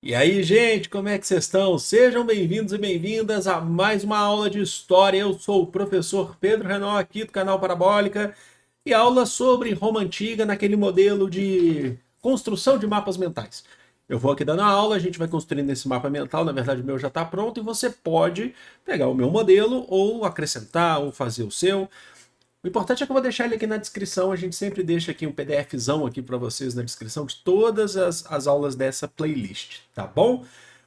E aí, gente, como é que vocês estão? Sejam bem-vindos e bem-vindas a mais uma aula de história. Eu sou o professor Pedro Renault aqui do canal Parabólica e aula sobre Roma Antiga naquele modelo de construção de mapas mentais. Eu vou aqui dando a aula, a gente vai construindo esse mapa mental, na verdade o meu já está pronto e você pode pegar o meu modelo ou acrescentar ou fazer o seu. O importante é que eu vou deixar ele aqui na descrição, a gente sempre deixa aqui um PDFzão aqui para vocês na descrição de todas as aulas dessa playlist, tá bom?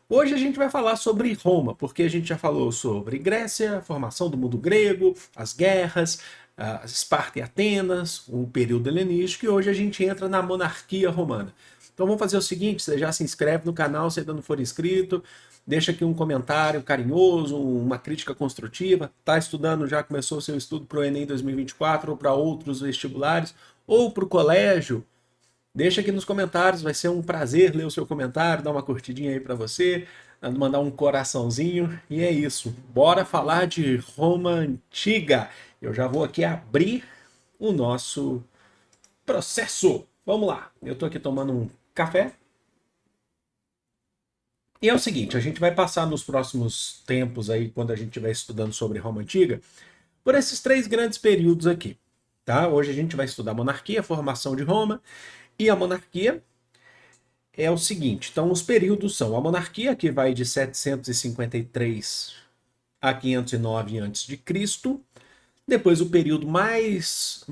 Hoje a gente vai falar sobre Roma, porque a gente já falou sobre Grécia, a formação do mundo grego, as guerras, Esparta e Atenas, o período helenístico, e hoje a gente entra na monarquia romana. Então vamos fazer o seguinte, você já se inscreve no canal se ainda não for inscrito, deixa aqui um comentário carinhoso, uma crítica construtiva. Está estudando, já começou o seu estudo para o Enem 2024 ou para outros vestibulares ou para o colégio? Deixa aqui nos comentários, vai ser um prazer ler o seu comentário, dar uma curtidinha aí para você, mandar um coraçãozinho. E é isso, bora falar de Roma Antiga. Eu já vou aqui abrir o nosso processo. Vamos lá, eu estou aqui tomando um café. E é o seguinte, a gente vai passar nos próximos tempos aí, quando a gente estiver estudando sobre Roma Antiga, por esses três grandes períodos aqui. Tá? Hoje a gente vai estudar a monarquia, a formação de Roma, e a monarquia é o seguinte. Então, os períodos são a monarquia, que vai de 753 a 509 a.C., depois o período mais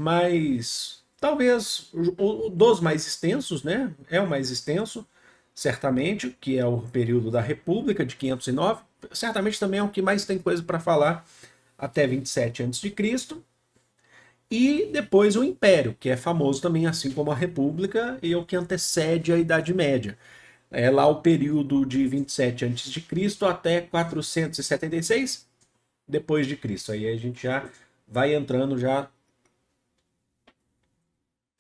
talvez o dos mais extensos, né? É o mais extenso, certamente, que é o período da República de 509. Certamente também é o que mais tem coisa para falar até 27 a.C. E depois o Império, que é famoso também, assim como a República, e é o que antecede a Idade Média. É lá o período de 27 a.C. até 476 depois de Cristo. Aí a gente já vai entrando já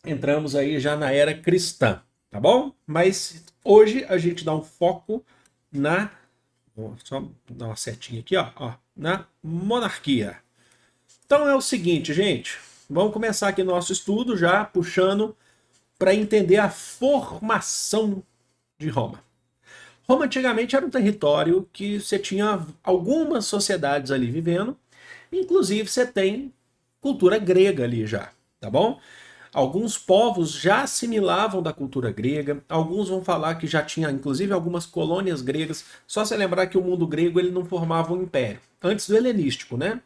entramos aí já na era cristã, tá bom? Mas hoje a gente dá um foco na vou só dar uma setinha aqui, ó, na monarquia. Então é o seguinte, gente, vamos começar aqui nosso estudo já puxando para entender a formação de Roma. Roma antigamente era um território que você tinha algumas sociedades ali vivendo, inclusive você tem cultura grega ali já, tá bom? Alguns povos já assimilavam da cultura grega, alguns vão falar que já tinha inclusive algumas colônias gregas, só se lembrar que o mundo grego ele não formava um império, antes do helenístico, né?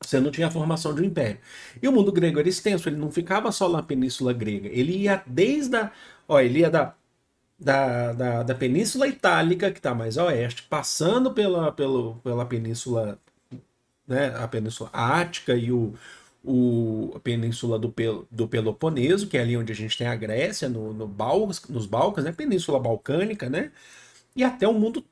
Você não tinha a formação de um império. E o mundo grego era extenso, ele não ficava só na Península Grega, ele ia desde a... Ó, ele ia da Península Itálica, que está mais a oeste, passando pela Península, né, a Península Ática e a Península do Peloponeso, que é ali onde a gente tem a Grécia, nos Balcãs, né, Península Balcânica, né, e até o mundo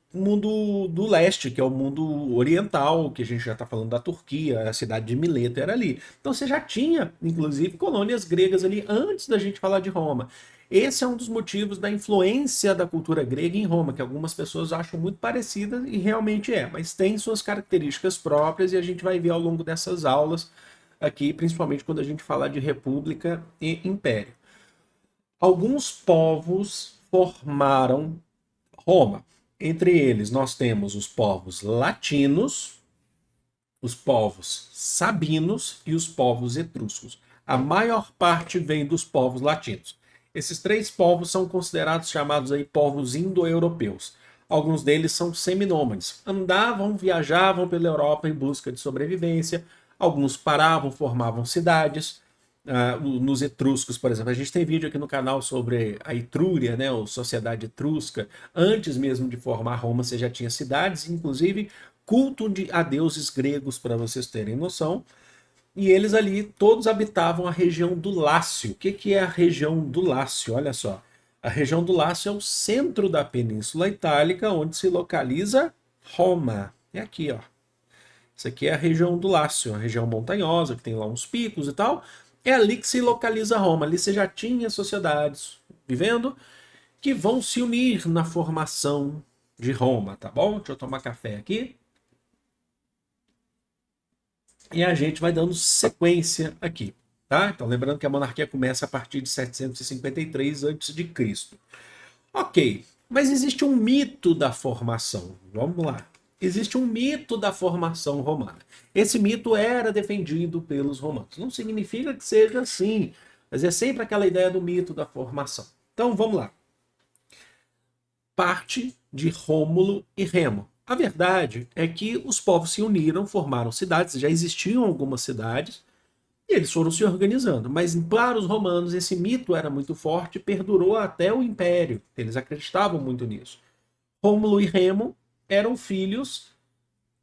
do leste, que é o mundo oriental, que a gente já está falando da Turquia, a cidade de Mileto era ali. Então você já tinha, inclusive, colônias gregas ali antes da gente falar de Roma. Esse é um dos motivos da influência da cultura grega em Roma, que algumas pessoas acham muito parecida e realmente é, mas tem suas características próprias e a gente vai ver ao longo dessas aulas aqui, principalmente quando a gente falar de república e império. Alguns povos formaram Roma. Entre eles, nós temos os povos latinos, os povos sabinos e os povos etruscos. A maior parte vem dos povos latinos. Esses três povos são considerados chamados aí povos indo-europeus. Alguns deles são seminômades. Andavam, viajavam pela Europa em busca de sobrevivência. Alguns paravam, formavam cidades. Nos etruscos, por exemplo. A gente tem vídeo aqui no canal sobre a Etrúria, né, a sociedade etrusca. Antes mesmo de formar Roma, você já tinha cidades, inclusive culto a deuses gregos, para vocês terem noção. E eles ali todos habitavam a região do Lácio. O que é a região do Lácio? Olha só. A região do Lácio é o centro da Península Itálica, onde se localiza Roma. É aqui, ó. Isso aqui é a região do Lácio, uma região montanhosa, que tem lá uns picos e tal. É ali que se localiza Roma. Ali você já tinha sociedades vivendo que vão se unir na formação de Roma, tá bom? Deixa eu tomar café aqui. E a gente vai dando sequência aqui, tá? Então lembrando que a monarquia começa a partir de 753 a.C. Ok. Mas existe um mito da formação. Vamos lá. Existe um mito da formação romana. Esse mito era defendido pelos romanos. Não significa que seja assim, mas é sempre aquela ideia do mito da formação. Então vamos lá. Parte de Rômulo e Remo. A verdade é que os povos se uniram, formaram cidades, já existiam algumas cidades, e eles foram se organizando. Mas para os romanos esse mito era muito forte e perdurou até o Império. Eles acreditavam muito nisso. Rômulo e Remo eram filhos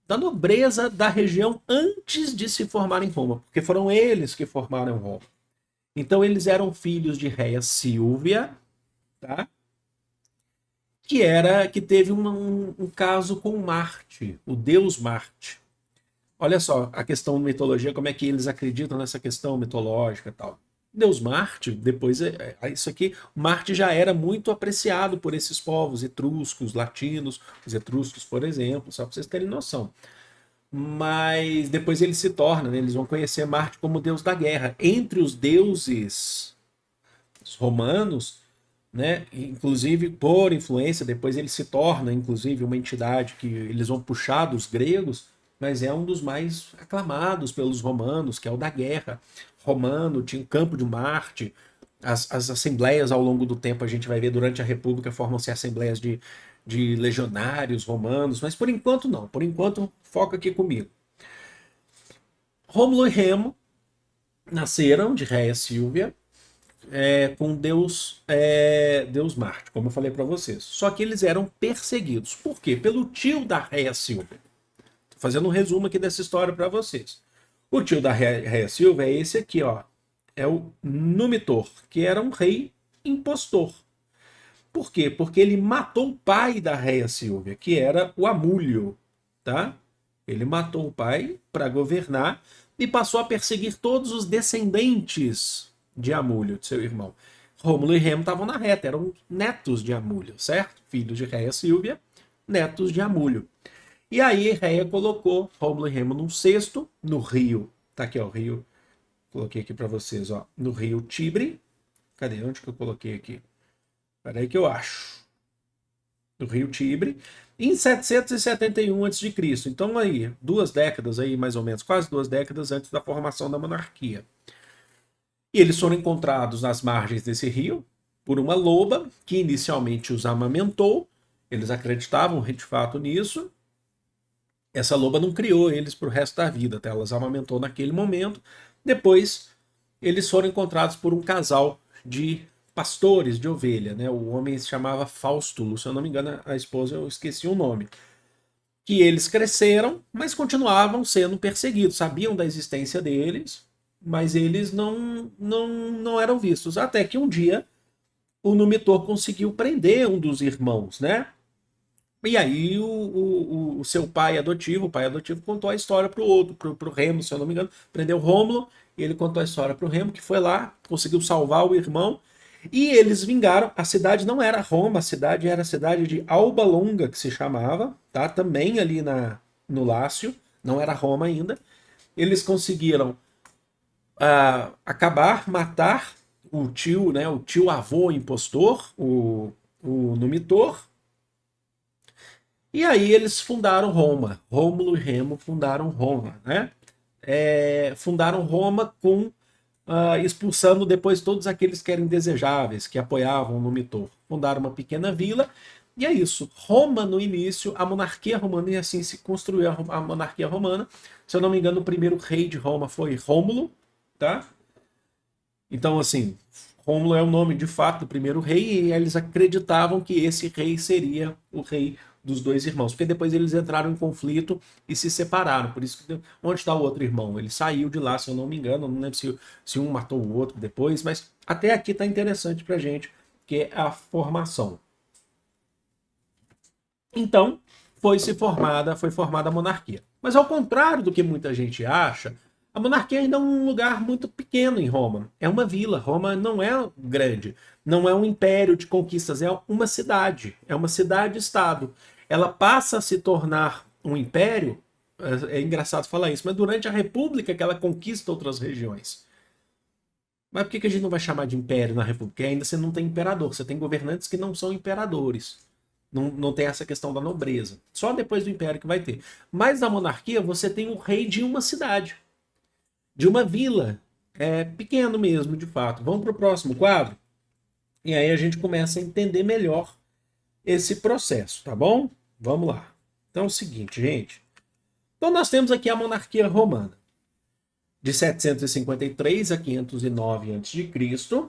da nobreza da região antes de se formarem em Roma, porque foram eles que formaram Roma. Então eles eram filhos de Réia Sílvia, tá? Que teve um caso com Marte, o deus Marte. Olha só a questão da mitologia, como é que eles acreditam nessa questão mitológica e tal. Deus Marte, depois, isso aqui, Marte já era muito apreciado por esses povos etruscos, latinos, os etruscos, por exemplo, só para vocês terem noção. Mas depois ele se torna, né, eles vão conhecer Marte como deus da guerra. Entre os deuses romanos, né, inclusive por influência, depois ele se torna, inclusive, uma entidade que eles vão puxar dos gregos, mas é um dos mais aclamados pelos romanos, que é o da guerra. Romano, tinha o campo de Marte, as assembleias ao longo do tempo, a gente vai ver durante a República, formam-se assembleias de legionários romanos, mas por enquanto não, por enquanto foca aqui comigo. Rômulo e Remo nasceram de Réia Sílvia, com Deus Marte, como eu falei para vocês. Só que eles eram perseguidos. Por quê? Pelo tio da Réia Sílvia. Tô fazendo um resumo aqui dessa história para vocês. O tio da Réia Sílvia é esse aqui, ó. É o Numitor, que era um rei impostor. Por quê? Porque ele matou o pai da Réia Sílvia, que era o Amúlio, tá? Ele matou o pai para governar e passou a perseguir todos os descendentes de Amúlio, de seu irmão. Rômulo e Remo estavam na reta, eram netos de Amúlio, certo? Filhos de Réia Sílvia, netos de Amúlio. E aí Réia colocou Rômulo e Remo num cesto no rio. Tá aqui, ó, o rio. Coloquei aqui para vocês, ó, no rio Tibre. Cadê? Onde que eu coloquei aqui? Peraí que eu acho. No rio Tibre, em 771 a.C. Então aí, 2 décadas aí, mais ou menos, quase 2 décadas antes da formação da monarquia. E eles foram encontrados nas margens desse rio por uma loba que inicialmente os amamentou. Eles acreditavam de fato nisso. Essa loba não criou eles para o resto da vida, tá? Ela os amamentou naquele momento. Depois, eles foram encontrados por um casal de pastores de ovelha, né? O homem se chamava Faustulo, se eu não me engano, a esposa eu esqueci o nome. Que eles cresceram, mas continuavam sendo perseguidos, sabiam da existência deles, mas eles não eram vistos. Até que um dia o Numitor conseguiu prender um dos irmãos, né? E aí o seu pai adotivo, o pai adotivo, contou a história para o outro, para o Remo, se eu não me engano, prendeu o Rômulo, e ele contou a história para o Remo, que foi lá, conseguiu salvar o irmão, e eles vingaram. A cidade não era Roma, a cidade era a cidade de Alba Longa, que se chamava, tá? Também ali no Lácio, não era Roma ainda. Eles conseguiram acabar, matar o tio, né? O tio avô impostor, o Numitor. E aí eles fundaram Roma. Rômulo e Remo fundaram Roma, né? Fundaram Roma expulsando depois todos aqueles que eram indesejáveis, que apoiavam o Numitor. Fundaram uma pequena vila, e é isso. Roma, no início, a monarquia romana, e assim se construiu a monarquia romana. Se eu não me engano, o primeiro rei de Roma foi Rômulo, tá? Então, assim, Rômulo é o nome de fato do primeiro rei, e eles acreditavam que esse rei seria o rei dos dois irmãos, porque depois eles entraram em conflito e se separaram. Por isso que onde está o outro irmão? Ele saiu de lá, se eu não me engano, não lembro se um matou o outro depois, mas até aqui está interessante para gente, que é a formação. Então, foi formada a monarquia. Mas ao contrário do que muita gente acha, a monarquia ainda é um lugar muito pequeno em Roma. É uma vila. Roma não é grande. Não é um império de conquistas. É uma cidade. É uma cidade-estado. Ela passa a se tornar um império. É engraçado falar isso, mas durante a República que ela conquista outras regiões. Mas por que a gente não vai chamar de império na República? Porque ainda você não tem imperador. Você tem governantes que não são imperadores. Não tem essa questão da nobreza. Só depois do império que vai ter. Mas na monarquia você tem o rei de uma cidade, de uma vila. É pequeno mesmo, de fato. Vamos para o próximo quadro. E aí a gente começa a entender melhor esse processo, tá bom? Vamos lá. Então é o seguinte, gente. Então nós temos aqui a monarquia romana. De 753 a 509 a.C.,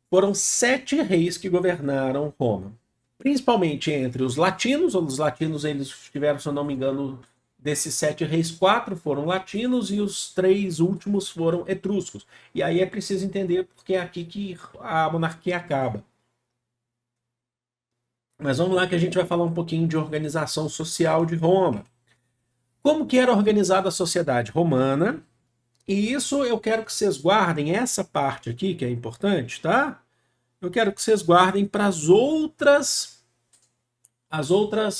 foram 7 reis que governaram Roma. Principalmente entre os latinos. Os latinos eles tiveram, se eu não me engano, desses 7 reis, 4 foram latinos e os 3 últimos foram etruscos. E aí é preciso entender porque é aqui que a monarquia acaba. Mas vamos lá que a gente vai falar um pouquinho de organização social de Roma. Como que era organizada a sociedade romana? E isso eu quero que vocês guardem essa parte aqui, que é importante, tá? Eu quero que vocês guardem para as outras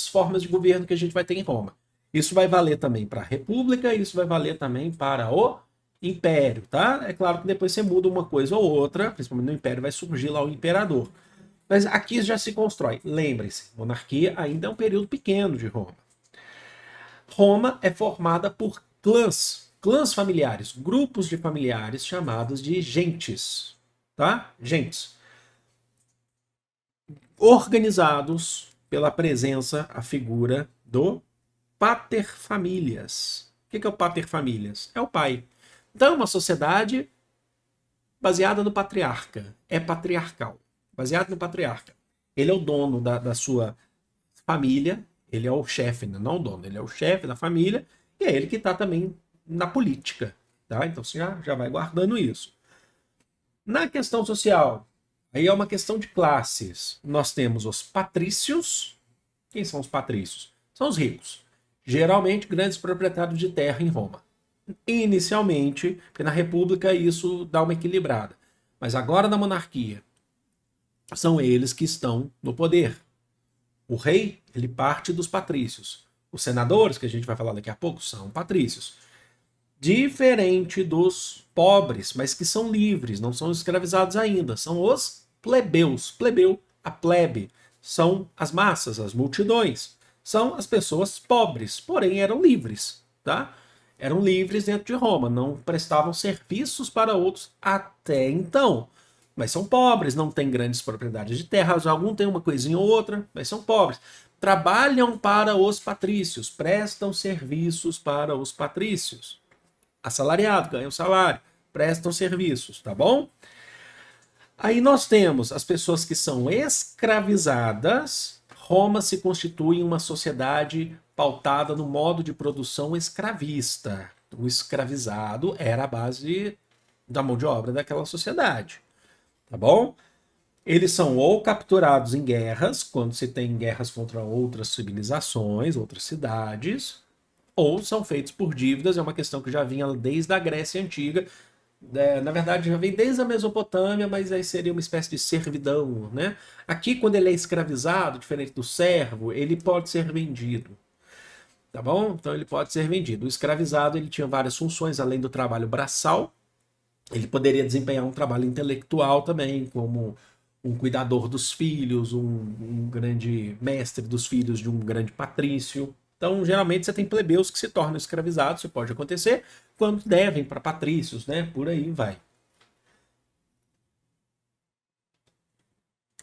formas de governo que a gente vai ter em Roma. Isso vai valer também para a República, isso vai valer também para o Império, tá? É claro que depois você muda uma coisa ou outra, principalmente no Império vai surgir lá o imperador. Mas aqui já se constrói. Lembre-se, monarquia ainda é um período pequeno de Roma. Roma é formada por clãs familiares, grupos de familiares chamados de gentes, tá? Gentes. Organizados pela presença, a figura do paterfamilias. O que é o paterfamilias? É o pai. Então é uma sociedade baseada no patriarca. É patriarcal. Baseado no patriarca. Ele é o dono da sua família. Ele é o chefe, não o dono. Ele é o chefe da família. E é ele que está também na política. Tá? Então você já vai guardando isso. Na questão social, aí é uma questão de classes. Nós temos os patrícios. Quem são os patrícios? São os ricos. Geralmente grandes proprietários de terra em Roma. Inicialmente, porque na República isso dá uma equilibrada. Mas agora na monarquia, são eles que estão no poder. O rei, ele parte dos patrícios. Os senadores, que a gente vai falar daqui a pouco, são patrícios. Diferente dos pobres, mas que são livres, não são escravizados ainda. São os plebeus. Plebeu, a plebe, são as massas, as multidões. São as pessoas pobres, porém eram livres, tá? Eram livres dentro de Roma, não prestavam serviços para outros até então. Mas são pobres, não têm grandes propriedades de terras, algum tem uma coisinha ou outra, mas são pobres. Trabalham para os patrícios, prestam serviços para os patrícios. Assalariado, ganham salário, prestam serviços, tá bom? Aí nós temos as pessoas que são escravizadas. Roma se constitui em uma sociedade pautada no modo de produção escravista. O escravizado era a base da mão de obra daquela sociedade, tá bom? Eles são ou capturados em guerras, quando se tem guerras contra outras civilizações, outras cidades, ou são feitos por dívidas, é uma questão que já vinha desde a Grécia Antiga, na verdade já vem desde a Mesopotâmia, mas aí seria uma espécie de servidão, né? Aqui, quando ele é escravizado, diferente do servo, ele pode ser vendido, tá bom? Então ele pode ser vendido. O escravizado, ele tinha várias funções, além do trabalho braçal, ele poderia desempenhar um trabalho intelectual também, como um cuidador dos filhos, um grande mestre dos filhos de um grande patrício. Então, geralmente, você tem plebeus que se tornam escravizados, isso pode acontecer, quando devem para patrícios, né? Por aí vai.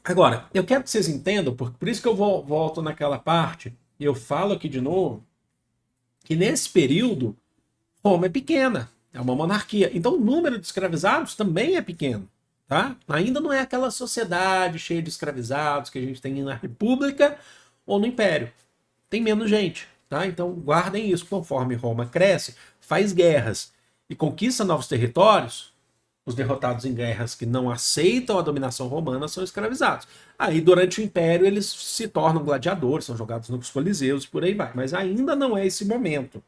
Agora, eu quero que vocês entendam, por isso que eu volto naquela parte, e eu falo aqui de novo, que nesse período, Roma é pequena, é uma monarquia. Então, o número de escravizados também é pequeno. Tá? Ainda não é aquela sociedade cheia de escravizados que a gente tem na República ou no Império. Tem menos gente. Tá? Então guardem isso. Conforme Roma cresce, faz guerras e conquista novos territórios, os derrotados em guerras que não aceitam a dominação romana são escravizados. Aí durante o Império eles se tornam gladiadores, são jogados nos coliseus e por aí vai. Mas ainda não é esse momento.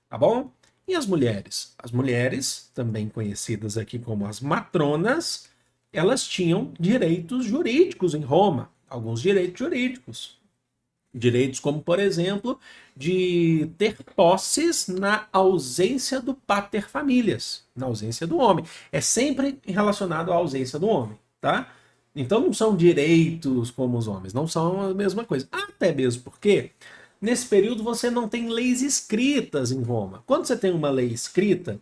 Tá bom? E as mulheres? As mulheres, também conhecidas aqui como as matronas, elas tinham direitos jurídicos em Roma, alguns direitos jurídicos. Direitos como, por exemplo, de ter posses na ausência do paterfamilias, na ausência do homem. É sempre relacionado à ausência do homem, tá? Então não são direitos como os homens, não são a mesma coisa. Até mesmo porque nesse período você não tem leis escritas em Roma. Quando você tem uma lei escrita,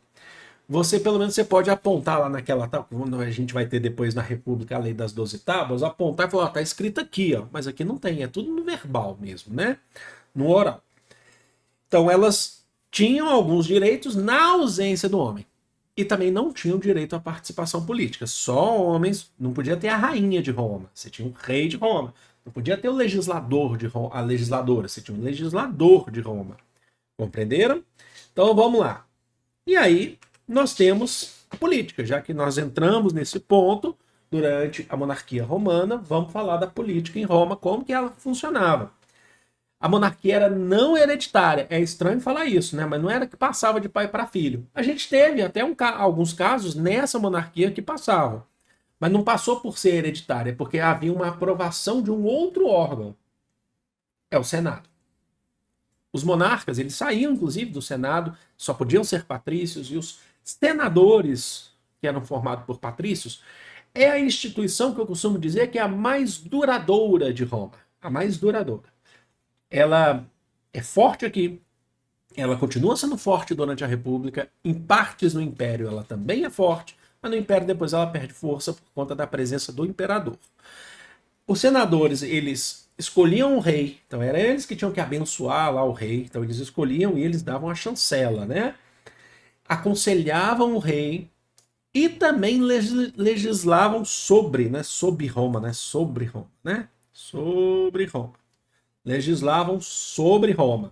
você pelo menos você pode apontar lá naquela tábua, quando a gente vai ter depois na República a lei das 12 tábuas, apontar e falar, ó, tá escrito aqui, ó, mas aqui não tem, é tudo no verbal mesmo, né? No oral. Então elas tinham alguns direitos na ausência do homem. E também não tinham direito à participação política. Só homens, não podia ter a rainha de Roma, você tinha um rei de Roma. Não podia ter o legislador de Roma, a legisladora, você tinha um legislador de Roma. Compreenderam? Então vamos lá. E aí nós temos a política, já que nós entramos nesse ponto durante a monarquia romana, vamos falar da política em Roma, como que ela funcionava. A monarquia era não hereditária. É estranho falar isso, né? Mas não era que passava de pai para filho. A gente teve até alguns casos nessa monarquia que passavam. Mas não passou por ser hereditária, porque havia uma aprovação de um outro órgão. É o Senado. Os monarcas, eles saíam, inclusive, do Senado, só podiam ser patrícios, e os senadores, que eram formados por patrícios, é a instituição que eu costumo dizer que é a mais duradoura de Roma. A mais duradoura. Ela é forte aqui, ela continua sendo forte durante a República, em partes no Império ela também é forte, mas no Império depois ela perde força por conta da presença do imperador. Os senadores, eles escolhiam o rei, então eram eles que tinham que abençoar lá o rei, então eles escolhiam e eles davam a chancela, né? Aconselhavam o rei e também legislavam sobre, né? Sobre Roma, né? Sobre Roma, né? Sobre Roma. Legislavam sobre Roma.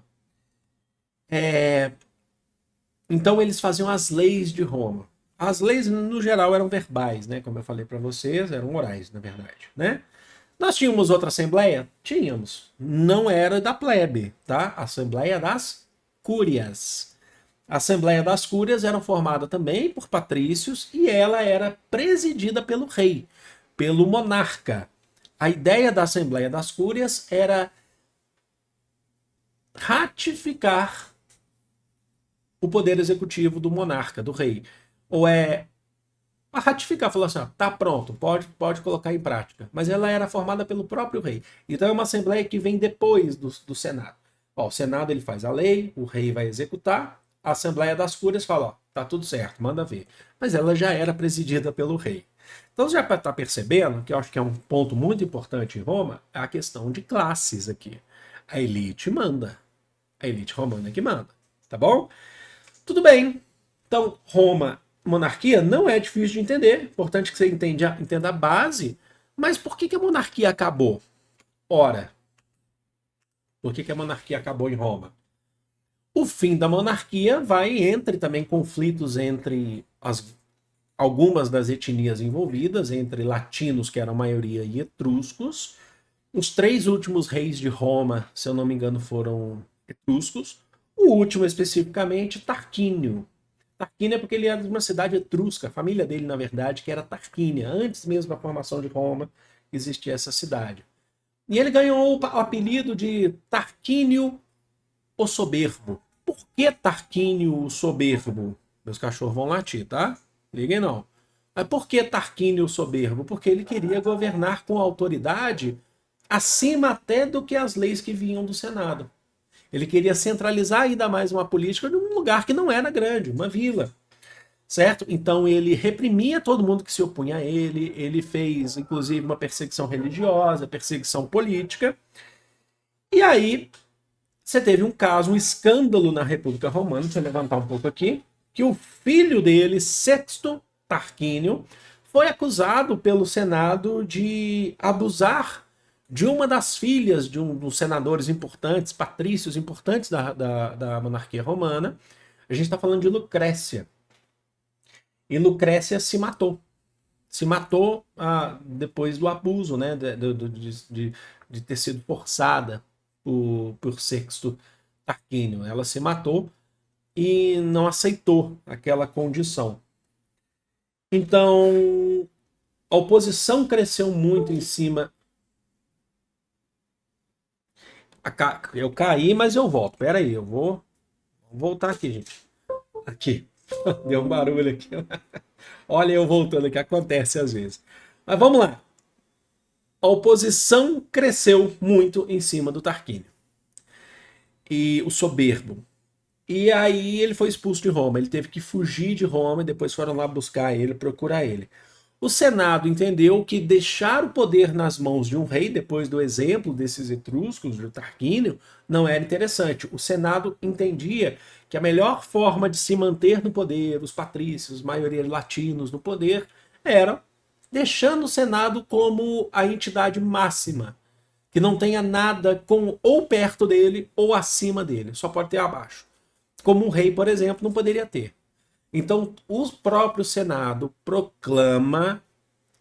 Então eles faziam as leis de Roma. As leis, no geral, eram verbais, né? Como eu falei para vocês, eram orais, na verdade, né? Nós tínhamos outra assembleia? Tínhamos. Não era da plebe, tá? Assembleia das Cúrias. A Assembleia das Cúrias era formada também por patrícios e ela era presidida pelo rei, pelo monarca. A ideia da Assembleia das Cúrias era ratificar o poder executivo do monarca, do rei. Ou é ratificar, falar assim, ó, tá pronto, pode colocar em prática. Mas ela era formada pelo próprio rei. Então é uma assembleia que vem depois do Senado. Ó, o Senado ele faz a lei, o rei vai executar, a Assembleia das Cúrias fala, ó, tá tudo certo, manda ver. Mas ela já era presidida pelo rei. Então já está percebendo, que eu acho que é um ponto muito importante em Roma, é a questão de classes aqui. A elite manda. A elite romana que manda. Tá bom? Tudo bem. Então, Roma, monarquia, não é difícil de entender. Importante que você entenda a base. Mas por que a monarquia acabou? Ora, por que a monarquia acabou em Roma? O fim da monarquia vai entre também conflitos entre algumas das etnias envolvidas, entre latinos, que eram a maioria, e etruscos. Os 3 últimos reis de Roma, se eu não me engano, foram etruscos. O último, especificamente, Tarquínio. Tarquínio é porque ele era de uma cidade etrusca, a família dele, na verdade, que era Tarquínia. Antes mesmo da formação de Roma, existia essa cidade. E ele ganhou o apelido de Tarquínio o Soberbo. Por que Tarquínio o Soberbo? Meus cachorros vão latir, tá? Liguem não. Mas por que Tarquínio o Soberbo? Porque ele queria governar com autoridade acima até do que as leis que vinham do Senado. Ele queria centralizar ainda mais uma política num lugar que não era grande, uma vila. Certo? Então ele reprimia todo mundo que se opunha a ele, ele fez inclusive uma perseguição religiosa, perseguição política. E aí você teve um caso, um escândalo na República Romana, deixa eu levantar um pouco aqui, que o filho dele, Sexto Tarquínio, foi acusado pelo Senado de abusar de uma das filhas de um dos senadores importantes, patrícios importantes da monarquia romana. A gente está falando de Lucrécia. E Lucrécia se matou. Se matou depois do abuso, né, de ter sido forçada por Sexto Tarquínio. Ela se matou e não aceitou aquela condição. Então, a oposição cresceu muito em cima. Eu caí, mas eu volto. Pera aí, eu vou voltar aqui, gente. Aqui. Deu um barulho aqui. Olha eu voltando aqui, acontece às vezes. Mas vamos lá. a oposição cresceu muito em cima do Tarquínio. E o soberbo. E aí ele foi expulso de Roma. Ele teve que fugir de Roma e depois foram lá buscar ele, procurar ele. O Senado entendeu que deixar o poder nas mãos de um rei, depois do exemplo desses etruscos, do Tarquínio, não era interessante. O Senado entendia que a melhor forma de se manter no poder, os patrícios, maioria latinos no poder, era deixando o Senado como a entidade máxima, que não tenha nada com ou perto dele ou acima dele, só pode ter abaixo. Como um rei, por exemplo, não poderia ter. Então, o próprio Senado proclama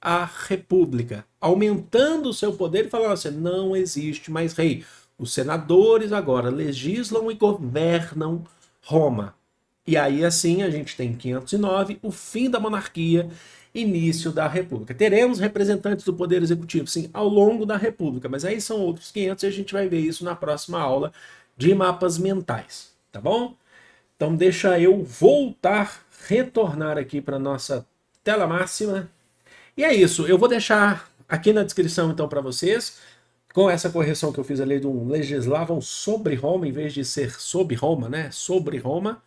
a república, aumentando o seu poder e falando assim, não existe mais rei. Os senadores agora legislam e governam Roma. E aí, assim, a gente tem em 509 o fim da monarquia, início da república. Teremos representantes do poder executivo, sim, ao longo da república, mas aí são outros 500 e a gente vai ver isso na próxima aula de mapas mentais, tá bom? Então deixa eu retornar aqui para nossa tela máxima. E é isso, eu vou deixar aqui na descrição então para vocês, com essa correção que eu fiz ali de um legislavam sobre Roma, em vez de ser sob Roma, né? Sobre Roma.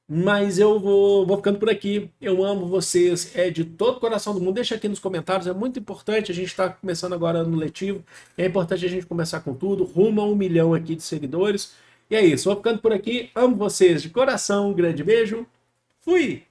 Mas eu vou ficando por aqui. Eu amo vocês, é de todo o coração do mundo. Deixa aqui nos comentários, é muito importante. A gente está começando agora no letivo. É importante a gente começar com tudo. Rumo a 1 milhão aqui de seguidores. E é isso, vou ficando por aqui. Amo vocês de coração. Um grande beijo. Fui!